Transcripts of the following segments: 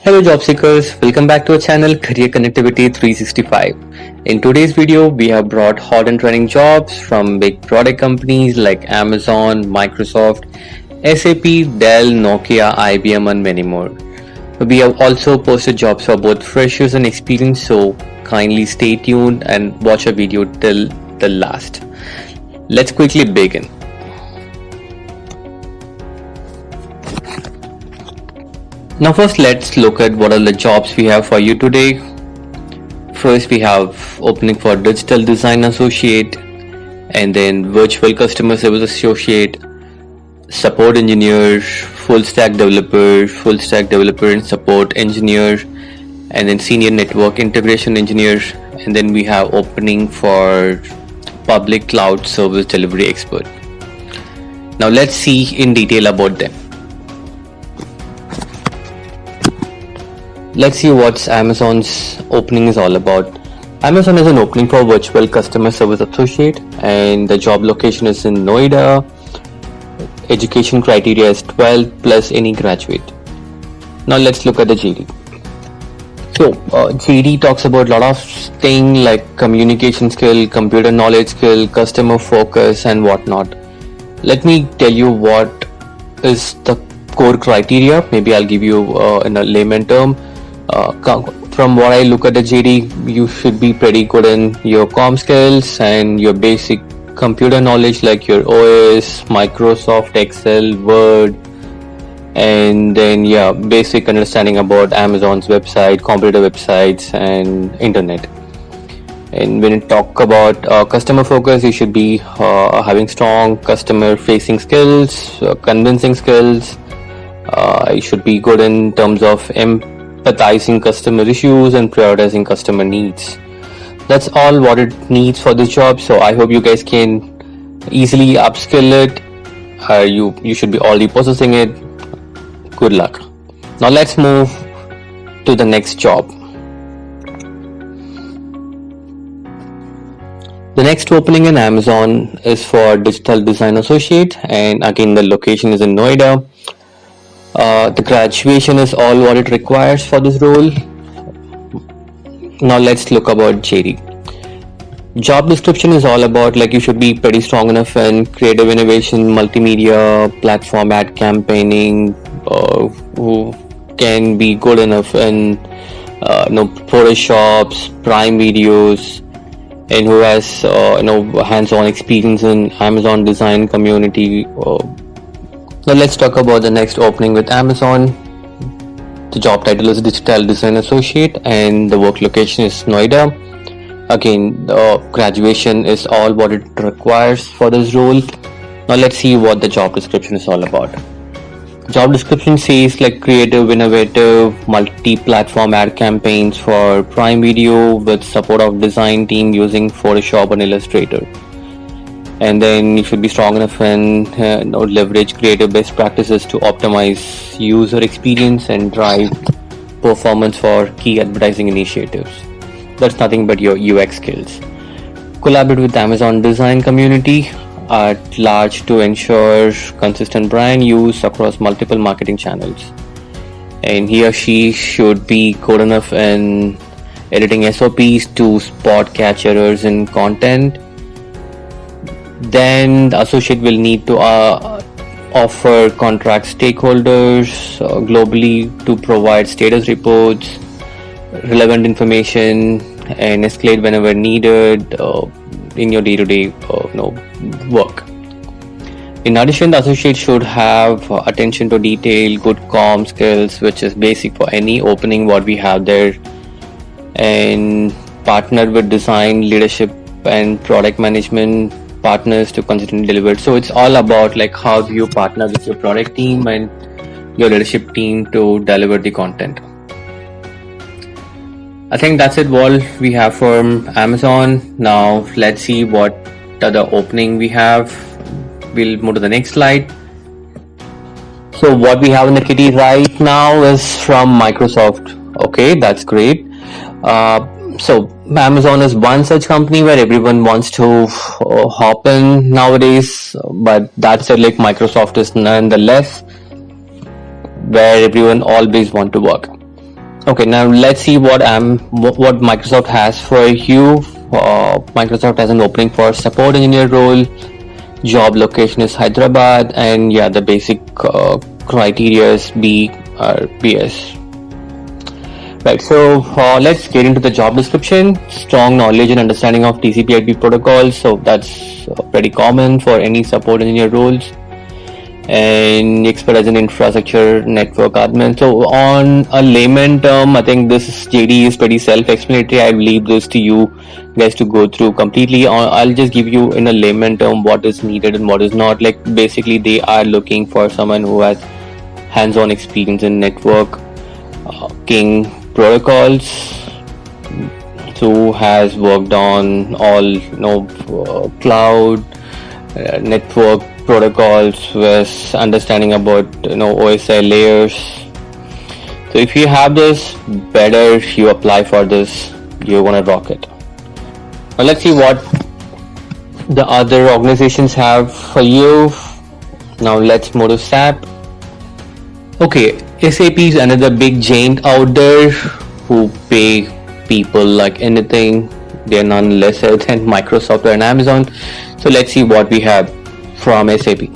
Hello job seekers, welcome back to our channel Career Connectivity 365. In today's video, we have brought hot and trending jobs from big product companies like Amazon, Microsoft, SAP, Dell, Nokia, IBM and many more. We have also posted jobs for both freshers and experienced, so kindly stay tuned and watch our video till the last. Let's quickly begin. Now first let's look at what are the jobs we have for you today. First we have opening for Digital Design Associate, and then Virtual Customer Service Associate, Support Engineer, Full Stack Developer and Support Engineer, and then Senior Network Integration Engineer, and then we have opening for Public Cloud Service Delivery Expert. Now let's see in detail about them. Let's see what Amazon's opening is all about. Amazon has an opening for Virtual Customer Service Associate, and the job location is in Noida. Education criteria is 12 plus any graduate. Now let's look at the JD. So JD talks about a lot of things like communication skill, computer knowledge skill, customer focus and whatnot. Let me tell you what is the core criteria. Maybe I'll give you in a layman term. From what I look at the JD, you should be pretty good in your comm skills and your basic computer knowledge like your OS, Microsoft, Excel, Word, and then basic understanding about Amazon's website, competitor websites and internet. And when you talk about customer focus, you should be having strong customer facing skills, convincing skills. You should be good in terms of empathizing customer issues and prioritizing customer needs. That's all what it needs for this job, so I hope you guys can easily upskill it. You should be already possessing it. Good luck. Now let's move to the next job. The next opening in Amazon is for Digital Design Associate, and again the location is in Noida. The graduation is all what it requires for this role. Now let's look about JD. Job description is all about like you should be pretty strong enough in creative innovation, multimedia, platform ad campaigning, who can be good enough in Photoshops, Prime Videos, and who has hands-on experience in Amazon design community. Now let's talk about the next opening with Amazon. The job title is Digital Design Associate and the work location is Noida. Again, the graduation is all what it requires for this role. Now let's see what the job description is all about. Job description says like creative, innovative, multi-platform ad campaigns for Prime Video with support of design team using Photoshop and Illustrator. And then you should be strong enough and leverage creative best practices to optimize user experience and drive performance for key advertising initiatives. That's nothing but your UX skills. Collaborate with Amazon design community at large to ensure consistent brand use across multiple marketing channels. And he or she should be good enough in editing SOPs to spot catch errors in content. Then the associate will need to offer contract stakeholders globally to provide status reports, relevant information, and escalate whenever needed in your day-to-day work. In addition, the associate should have attention to detail, good comm skills, which is basic for any opening what we have there, and partner with design, leadership, and product management partners to consistently deliver. So it's all about like how do you partner with your product team and your leadership team to deliver the content. I think that's it all we have from Amazon. Now let's see what other opening we have. We'll move to the next slide. So what we have in the kitty right now is from Microsoft. Okay, that's great. So Amazon is one such company where everyone wants to hop in nowadays, but that said, like Microsoft is nonetheless where everyone always want to work. Okay, now let's see what Microsoft has for you. Microsoft has an opening for support engineer role. Job location is Hyderabad, and yeah, the basic criteria is B or BS. Right, so let's get into the job description. Strong knowledge and understanding of TCP/IP protocols, so that's pretty common for any support engineer roles. And expert as an infrastructure network admin. So on a layman term, I think this JD is pretty self-explanatory. I leave this to you guys to go through completely. I'll just give you in a layman term what is needed and what is not. Like basically, they are looking for someone who has hands-on experience in network king protocols, who has worked on all cloud network protocols with understanding about OSI layers. So if you have this, better you apply for this. You're gonna rock it. Now let's see what the other organizations have for you. Now let's move to SAP. Okay, SAP is another big giant out there who pay people like anything. They're none lesser than Microsoft and Amazon. So let's see what we have from SAP.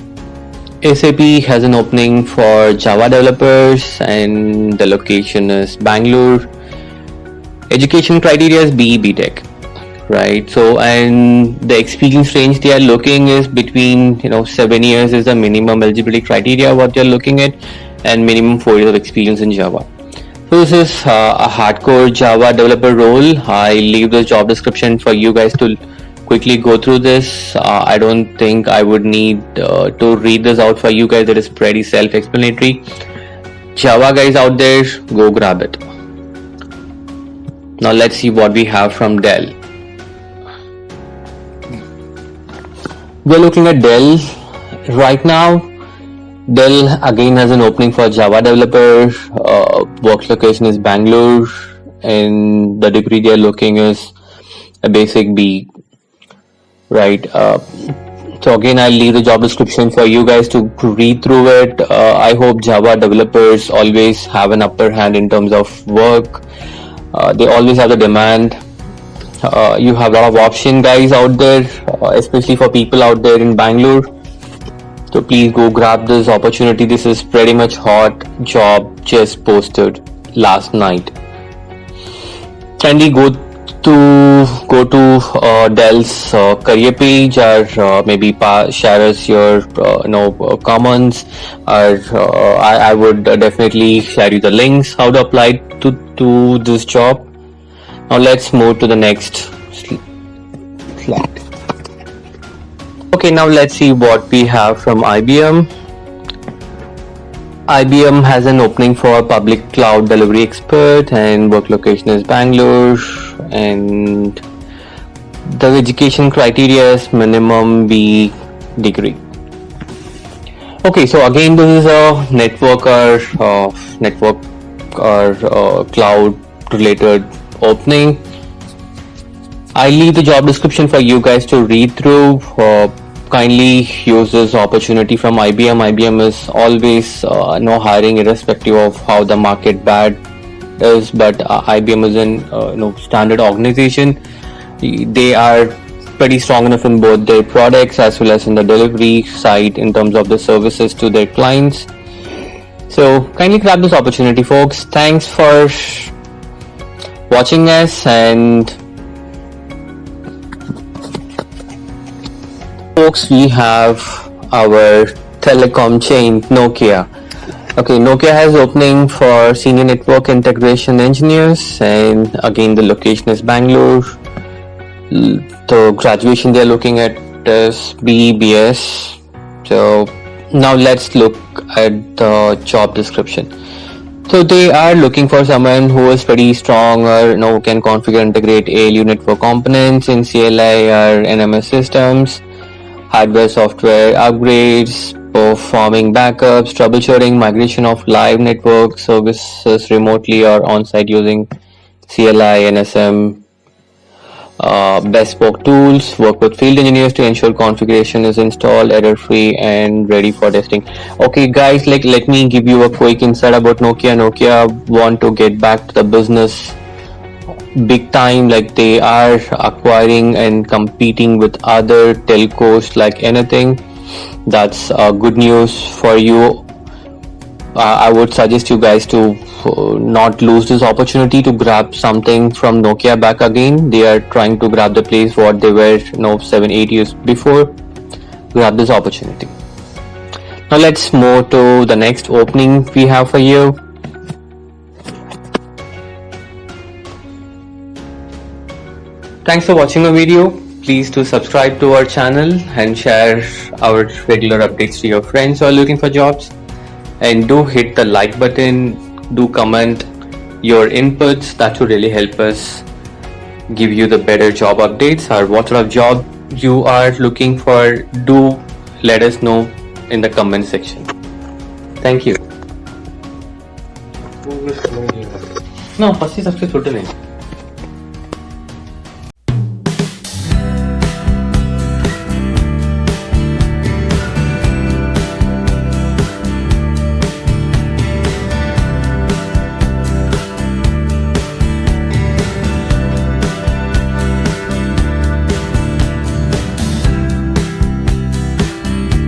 SAP has an opening for Java developers, and the location is Bangalore. Education criteria is BE BTech, right? So, and the experience range they are looking is between 7 years is the minimum eligibility criteria what they're looking at, and minimum 4 years of experience in Java. So this is a hardcore Java developer role. I leave the job description for you guys to quickly go through this. I don't think I would need to read this out for you guys. It is pretty self-explanatory. Java guys out there, go grab it. Now let's see what we have from Dell. We're looking at Dell right now. Dell again has an opening for Java developer. Work location is Bangalore, and the degree they're looking is a basic B. Right. So again, I'll leave the job description for you guys to read through it. I hope Java developers always have an upper hand in terms of work. They always have the demand. You have a lot of option guys out there, especially for people out there in Bangalore. So please go grab this opportunity. This is pretty much hot job just posted last night. Kindly go to Dell's career page, or maybe share us your comments, or I would definitely share you the links how to apply to this job. Now let's move to the next slide. Okay, now let's see what we have from IBM. IBM has an opening for public cloud delivery expert, and work location is Bangalore, and the education criteria is minimum B degree. Okay, so again, this is a network or cloud related opening. I leave the job description for you guys to read through. Kindly use this opportunity from IBM. IBM is always hiring irrespective of how the market bad is, but IBM is an standard organization. They are pretty strong enough in both their products as well as in the delivery side in terms of the services to their clients. So kindly grab this opportunity, folks. Thanks for watching us, and folks, we have our telecom chain Nokia. Okay, Nokia has opening for senior network integration engineers, and again the location is Bangalore. The graduation they're looking at is BBS. So now let's look at the job description. So they are looking for someone who is pretty strong or who can configure and integrate ALU network components in CLI or NMS systems, hardware software upgrades, performing backups, troubleshooting, migration of live network services remotely or on-site using CLI, NSM, bespoke tools, work with field engineers to ensure configuration is installed, error-free, and ready for testing. Okay, guys, let me give you a quick insight about Nokia. Nokia want to get back to the business big time, like they are acquiring and competing with other telcos like anything. That's good news for you. I would suggest you guys to not lose this opportunity to grab something from Nokia back again. They are trying to grab the place what they were 7-8 years before. Grab this opportunity. Now let's move to the next opening we have for you. Thanks for watching our video. Please do subscribe to our channel and share our regular updates to your friends who are looking for jobs. And do hit the like button, do comment your inputs, that will really help us give you the better job updates, or what sort of job you are looking for. Do let us know in the comment section. Thank you. No, first is सबसे छोटे नहीं